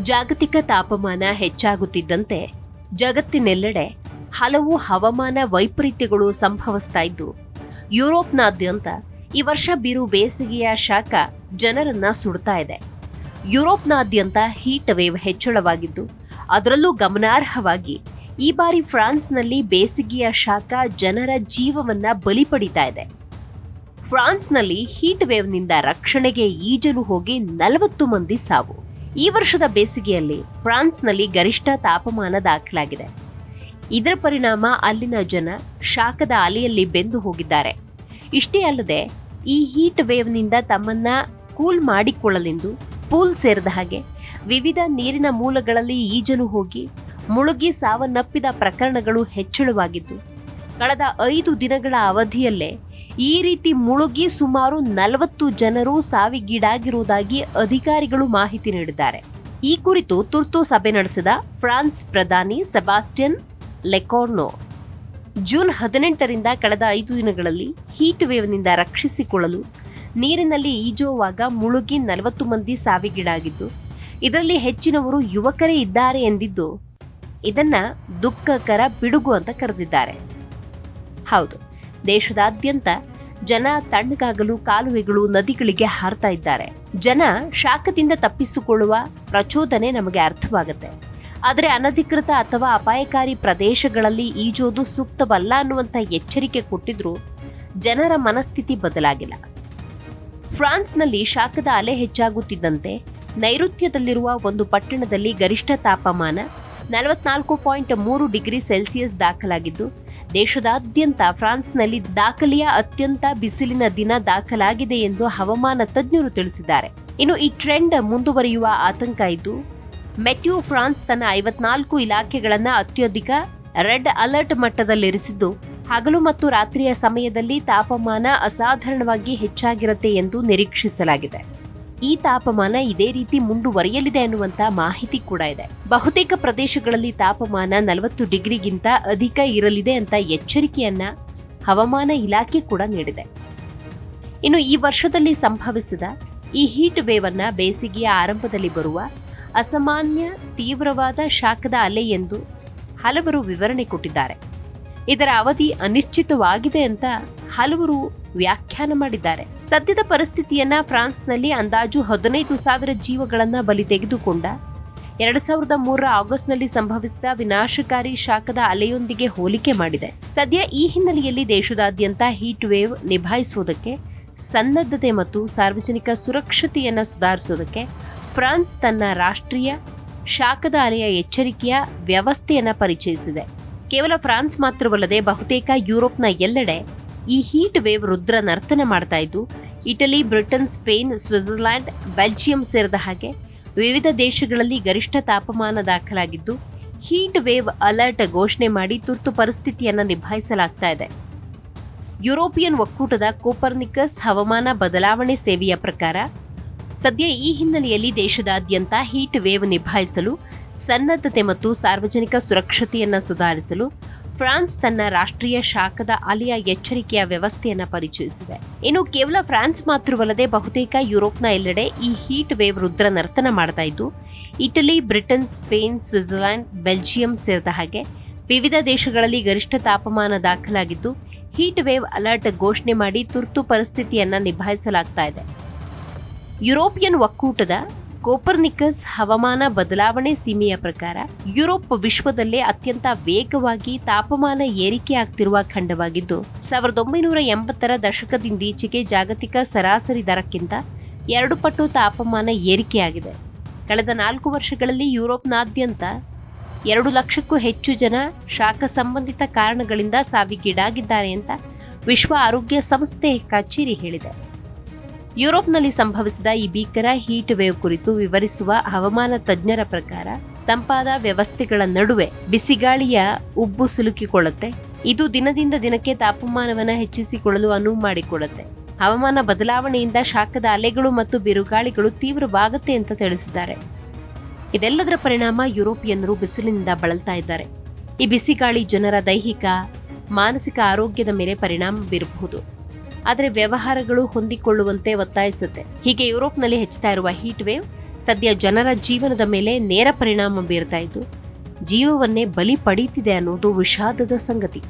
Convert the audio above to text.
ಜಾಗತಿಕ ತಾಪಮಾನ ಹೆಚ್ಚಾಗುತ್ತಿದ್ದಂತೆ ಜಗತ್ತಿನೆಲ್ಲೆಡೆ ಹಲವು ಹವಾಮಾನ ವೈಪರೀತ್ಯಗಳು ಸಂಭವಿಸ್ತಾ ಇದ್ದು, ಯುರೋಪ್ನಾದ್ಯಂತ ಈ ವರ್ಷ ಬಿರು ಬೇಸಿಗೆಯ ಶಾಖ ಜನರನ್ನ ಸುಡ್ತಾ ಇದೆ. ಯುರೋಪ್ನಾದ್ಯಂತ ಹೀಟ್ ವೇವ್ ಹೆಚ್ಚಳವಾಗಿದ್ದು, ಅದರಲ್ಲೂ ಗಮನಾರ್ಹವಾಗಿ ಈ ಬಾರಿ ಫ್ರಾನ್ಸ್ನಲ್ಲಿ ಬೇಸಿಗೆಯ ಶಾಖ ಜನರ ಜೀವವನ್ನ ಬಲಿ ಪಡಿತಾ ಇದೆ. ಫ್ರಾನ್ಸ್ನಲ್ಲಿ ಹೀಟ್ ವೇವ್ನಿಂದ ರಕ್ಷಣೆಗೆ ಈಜಲು ಹೋಗಿ 40 ಮಂದಿ ಸಾವು. ಈ ವರ್ಷದ ಬೇಸಿಗೆಯಲ್ಲಿ ಫ್ರಾನ್ಸ್ನಲ್ಲಿ ಗರಿಷ್ಠ ತಾಪಮಾನ ದಾಖಲಾಗಿದೆ. ಇದರ ಪರಿಣಾಮ ಅಲ್ಲಿನ ಜನ ಶಾಖದ ಅಲೆಯಲ್ಲಿ ಬೆಂದು ಹೋಗಿದ್ದಾರೆ. ಇಷ್ಟೇ ಅಲ್ಲದೆ ಈ ಹೀಟ್ ವೇವ್ನಿಂದ ತಮ್ಮನ್ನ ಕೂಲ್ ಮಾಡಿಕೊಳ್ಳಲೆಂದು ಪೂಲ್ ಸೇರಿದ ಹಾಗೆ ವಿವಿಧ ನೀರಿನ ಮೂಲಗಳಲ್ಲಿ ಈಜಲು ಹೋಗಿ ಮುಳುಗಿ ಸಾವನ್ನಪ್ಪಿದ ಪ್ರಕರಣಗಳು ಹೆಚ್ಚಳವಾಗಿದ್ದು, ಕಳೆದ 5 ದಿನಗಳ ಅವಧಿಯಲ್ಲೇ ಈ ರೀತಿ ಮುಳುಗಿ ಸುಮಾರು 40 ಜನರು ಸಾವಿಗೀಡಾಗಿರುವುದಾಗಿ ಅಧಿಕಾರಿಗಳು ಮಾಹಿತಿ ನೀಡಿದ್ದಾರೆ. ಈ ಕುರಿತು ತುರ್ತು ಸಭೆ ನಡೆಸಿದ ಫ್ರಾನ್ಸ್ ಪ್ರಧಾನಿ ಸೆಬಾಸ್ಟಿಯನ್ ಲೆಕಾರ್ನೋ ಜೂನ್ 18ರಿಂದ ಕಳೆದ 5 ದಿನಗಳಲ್ಲಿ ಹೀಟ್ ವೇವ್ನಿಂದ ರಕ್ಷಿಸಿಕೊಳ್ಳಲು ನೀರಿನಲ್ಲಿ ಈಜುವಾಗ ಮುಳುಗಿ 40 ಮಂದಿ ಸಾವಿಗೀಡಾಗಿದ್ದು, ಇದರಲ್ಲಿ ಹೆಚ್ಚಿನವರು ಯುವಕರೇ ಇದ್ದಾರೆ ಎಂದಿದ್ದು, ಇದನ್ನ ದುಃಖಕರ ಬಿಡುಗು ಅಂತ ಕರೆದಿದ್ದಾರೆ. ಹೌದು, ದೇಶದಾದ್ಯಂತ ಜನ ತಣ್ಣಗಾಗಲು ಕಾಲುವೆಗಳು, ನದಿಗಳಿಗೆ ಹಾರ್ತಾ ಇದ್ದಾರೆ. ಜನ ಶಾಖದಿಂದ ತಪ್ಪಿಸಿಕೊಳ್ಳುವ ಪ್ರಚೋದನೆ ನಮಗೆ ಅರ್ಥವಾಗುತ್ತೆ. ಆದರೆ ಅನಧಿಕೃತ ಅಥವಾ ಅಪಾಯಕಾರಿ ಪ್ರದೇಶಗಳಲ್ಲಿ ಈಜೋದು ಸೂಕ್ತವಲ್ಲ ಅನ್ನುವಂಥ ಎಚ್ಚರಿಕೆ ಕೊಟ್ಟಿದ್ರೂ ಜನರ ಮನಸ್ಥಿತಿ ಬದಲಾಗಿಲ್ಲ. ಫ್ರಾನ್ಸ್ನಲ್ಲಿ ಶಾಖದ ಅಲೆ ಹೆಚ್ಚಾಗುತ್ತಿದ್ದಂತೆ ನೈಋತ್ಯದಲ್ಲಿರುವ ಒಂದು ಪಟ್ಟಣದಲ್ಲಿ ಗರಿಷ್ಠ ತಾಪಮಾನ 44.3 ಡಿಗ್ರಿ ಸೆಲ್ಸಿಯಸ್ ದಾಖಲಾಗಿದ್ದು, ದೇಶದಾದ್ಯಂತ ಫ್ರಾನ್ಸ್ನಲ್ಲಿ ದಾಖಲೆಯ ಅತ್ಯಂತ ಬಿಸಿಲಿನ ದಿನ ದಾಖಲಾಗಿದೆ ಎಂದು ಹವಾಮಾನ ತಜ್ಞರು ತಿಳಿಸಿದ್ದಾರೆ. ಇನ್ನು ಈ ಟ್ರೆಂಡ್ ಮುಂದುವರಿಯುವ ಆತಂಕ ಇದ್ದು, ಮೆಟ್ಯೂ ಫ್ರಾನ್ಸ್ ತನ್ನ 54 ಇಲಾಖೆಗಳನ್ನ ಅತ್ಯಧಿಕ ರೆಡ್ ಅಲರ್ಟ್ ಮಟ್ಟದಲ್ಲಿರಿಸಿದ್ದು, ಹಗಲು ಮತ್ತು ರಾತ್ರಿಯ ಸಮಯದಲ್ಲಿ ತಾಪಮಾನ ಅಸಾಧಾರಣವಾಗಿ ಹೆಚ್ಚಾಗಿರುತ್ತೆ ಎಂದು ನಿರೀಕ್ಷಿಸಲಾಗಿದೆ. ಈ ತಾಪಮಾನ ಇದೇ ರೀತಿ ಮುಂದುವರಿಯಲಿದೆ ಅನ್ನುವಂತ ಮಾಹಿತಿ ಕೂಡ ಇದೆ. ಬಹುತೇಕ ಪ್ರದೇಶಗಳಲ್ಲಿ ತಾಪಮಾನ 40 ಡಿಗ್ರಿಗಿಂತ ಅಧಿಕ ಇರಲಿದೆ ಅಂತ ಎಚ್ಚರಿಕೆಯನ್ನ ಹವಾಮಾನ ಇಲಾಖೆ ಕೂಡ ನೀಡಿದೆ. ಇನ್ನು ಈ ವರ್ಷದಲ್ಲಿ ಸಂಭವಿಸಿದ ಈ ಹೀಟ್ ವೇವ್ ಅನ್ನ ಬೇಸಿಗೆಯ ಆರಂಭದಲ್ಲಿ ಬರುವ ಅಸಾಮಾನ್ಯ ತೀವ್ರವಾದ ಶಾಖದ ಅಲೆ ಎಂದು ಹಲವರು ವಿವರಣೆ ಕೊಟ್ಟಿದ್ದಾರೆ. ಇದರ ಅವಧಿ ಅನಿಶ್ಚಿತವಾಗಿದೆ ಅಂತ ಹಲವರು ವ್ಯಾಖ್ಯಾನ ಮಾಡಿದ್ದಾರೆ. ಸದ್ಯದ ಪರಿಸ್ಥಿತಿಯನ್ನ ಫ್ರಾನ್ಸ್ನಲ್ಲಿ ಅಂದಾಜು 15,000 ಜೀವಗಳನ್ನ ಬಲಿ ತೆಗೆದುಕೊಂಡ 2003 ಆಗಸ್ಟ್ನಲ್ಲಿ ಸಂಭವಿಸಿದ ವಿನಾಶಕಾರಿ ಶಾಖದ ಅಲೆಯೊಂದಿಗೆ ಹೋಲಿಕೆ ಮಾಡಿದೆ. ಸದ್ಯ ಈ ಹಿನ್ನೆಲೆಯಲ್ಲಿ ದೇಶದಾದ್ಯಂತ ಹೀಟ್ ವೇವ್ ನಿಭಾಯಿಸುವುದಕ್ಕೆ ಸನ್ನದ್ಧತೆ ಮತ್ತು ಸಾರ್ವಜನಿಕ ಸುರಕ್ಷತೆಯನ್ನ ಸುಧಾರಿಸುವುದಕ್ಕೆ ಫ್ರಾನ್ಸ್ ತನ್ನ ರಾಷ್ಟ್ರೀಯ ಶಾಖದ ಅಲೆಯ ಎಚ್ಚರಿಕೆಯ ವ್ಯವಸ್ಥೆಯನ್ನ ಪರಿಚಯಿಸಿದೆ. ಕೇವಲ ಫ್ರಾನ್ಸ್ ಮಾತ್ರವಲ್ಲದೆ ಬಹುತೇಕ ಯುರೋಪ್ನ ಎಲ್ಲೆಡೆ ಈ ಹೀಟ್ ವೇವ್ ರುದ್ರ ನರ್ತನ ಮಾಡ್ತಾ ಇದ್ದು, Italy, Britain, Spain, Switzerland, Belgium ಸೇರಿದ ಹಾಗೆ ವಿವಿಧ ದೇಶಗಳಲ್ಲಿ ಗರಿಷ್ಠ ತಾಪಮಾನ ದಾಖಲಾಗಿದ್ದು, ಹೀಟ್ ವೇವ್ ಅಲರ್ಟ್ ಘೋಷಣೆ ಮಾಡಿ ತುರ್ತು ಪರಿಸ್ಥಿತಿಯನ್ನು ನಿಭಾಯಿಸಲಾಗ್ತಾ ಇದೆ. ಯುರೋಪಿಯನ್ ಒಕ್ಕೂಟದ ಕೋಪರ್ನಿಕಸ್ ಹವಾಮಾನ ಬದಲಾವಣೆ ಸೇವೆಯ ಪ್ರಕಾರ ಸದ್ಯ ಈ ಹಿನ್ನೆಲೆಯಲ್ಲಿ ದೇಶದಾದ್ಯಂತ ಹೀಟ್ ವೇವ್ ನಿಭಾಯಿಸಲು ಸನ್ನದ್ಧತೆ ಮತ್ತು ಸಾರ್ವಜನಿಕ ಸುರಕ್ಷತೆಯನ್ನು ಸುಧಾರಿಸಲು ಫ್ರಾನ್ಸ್ ತನ್ನ ರಾಷ್ಟ್ರೀಯ ಶಾಖದ ಅಲೆಯ ಎಚ್ಚರಿಕೆಯ ವ್ಯವಸ್ಥೆಯನ್ನು ಪರಿಚಯಿಸಿದೆ. ಇನ್ನು ಕೇವಲ ಫ್ರಾನ್ಸ್ ಮಾತ್ರವಲ್ಲದೆ ಬಹುತೇಕ ಯುರೋಪ್ನ ಎಲ್ಲೆಡೆ ಈ ಹೀಟ್ ವೇವ್ ರುದ್ರ ನರ್ತನ ಮಾಡ್ತಾ ಇದ್ದು, Italy, Britain, Spain, Switzerland, Belgium ಸೇರಿದ ಹಾಗೆ ವಿವಿಧ ದೇಶಗಳಲ್ಲಿ ಗರಿಷ್ಠ ತಾಪಮಾನ ದಾಖಲಾಗಿದ್ದು, ಹೀಟ್ ವೇವ್ ಅಲರ್ಟ್ ಘೋಷಣೆ ಮಾಡಿ ತುರ್ತು ಪರಿಸ್ಥಿತಿಯನ್ನು ನಿಭಾಯಿಸಲಾಗ್ತಾ ಇದೆ. ಯುರೋಪಿಯನ್ ಒಕ್ಕೂಟದ ಕೋಪರ್ನಿಕಸ್ ಹವಾಮಾನ ಬದಲಾವಣೆ ಸೀಮೆಯ ಪ್ರಕಾರ ಯುರೋಪ್ ವಿಶ್ವದಲ್ಲೇ ಅತ್ಯಂತ ವೇಗವಾಗಿ ತಾಪಮಾನ ಏರಿಕೆಯಾಗ್ತಿರುವ ಖಂಡವಾಗಿದ್ದು, 1980ರ ದಶಕದಿಂದೀಚೆಗೆ ಜಾಗತಿಕ ಸರಾಸರಿ ದರಕ್ಕಿಂತ 2 ಪಟ್ಟು ತಾಪಮಾನ ಏರಿಕೆಯಾಗಿದೆ. ಕಳೆದ 4 ವರ್ಷಗಳಲ್ಲಿ ಯುರೋಪ್ನಾದ್ಯಂತ 2 ಲಕ್ಷಕ್ಕೂ ಹೆಚ್ಚು ಜನ ಶಾಖ ಸಂಬಂಧಿತ ಕಾರಣಗಳಿಂದ ಸಾವಿಗೀಡಾಗಿದ್ದಾರೆ ಅಂತ ವಿಶ್ವ ಆರೋಗ್ಯ ಸಂಸ್ಥೆ ಕಚೇರಿ ಹೇಳಿದೆ. ಯುರೋಪ್ನಲ್ಲಿ ಸಂಭವಿಸಿದ ಈ ಭೀಕರ ಹೀಟ್ ವೇವ್ ಕುರಿತು ವಿವರಿಸುವ ಹವಾಮಾನ ತಜ್ಞರ ಪ್ರಕಾರ ತಂಪಾದ ವ್ಯವಸ್ಥೆಗಳ ನಡುವೆ ಬಿಸಿಗಾಳಿಯ ಉಬ್ಬು ಸಿಲುಕಿಕೊಳ್ಳುತ್ತೆ. ಇದು ದಿನದಿಂದ ದಿನಕ್ಕೆ ತಾಪಮಾನವನ್ನು ಹೆಚ್ಚಿಸಿಕೊಳ್ಳಲು ಅನುವು ಮಾಡಿಕೊಡುತ್ತೆ. ಹವಾಮಾನ ಬದಲಾವಣೆಯಿಂದ ಶಾಖದ ಅಲೆಗಳು ಮತ್ತು ಬಿರುಗಾಳಿಗಳು ತೀವ್ರವಾಗುತ್ತೆ ಅಂತ ತಿಳಿಸಿದ್ದಾರೆ. ಇದೆಲ್ಲದರ ಪರಿಣಾಮ ಯುರೋಪಿಯನ್ನರು ಬಿಸಿಲಿನಿಂದ ಬಳಲ್ತಾ ಇದ್ದಾರೆ. ಈ ಬಿಸಿಗಾಳಿ ಜನರ ದೈಹಿಕ, ಮಾನಸಿಕ ಆರೋಗ್ಯದ ಮೇಲೆ ಪರಿಣಾಮ ಬೀರಬಹುದು. ಆದರೆ ವ್ಯವಹಾರಗಳು ಹೊಂದಿಕೊಳ್ಳುವಂತೆ ಒತ್ತಾಯಿಸುತ್ತೆ. ಹೀಗೆ ಯುರೋಪ್ನಲ್ಲಿ ಹೆಚ್ಚುತ್ತಾ ಇರುವ ಹೀಟ್ ವೇವ್ ಸದ್ಯ ಜನರ ಜೀವನದ ಮೇಲೆ ನೇರ ಪರಿಣಾಮ ಬೀರ್ತಾ ಇದ್ದು ಜೀವವನ್ನೇ ಬಲಿ ಪಡೀತಿದೆ ಅನ್ನೋದು ವಿಷಾದದ ಸಂಗತಿ.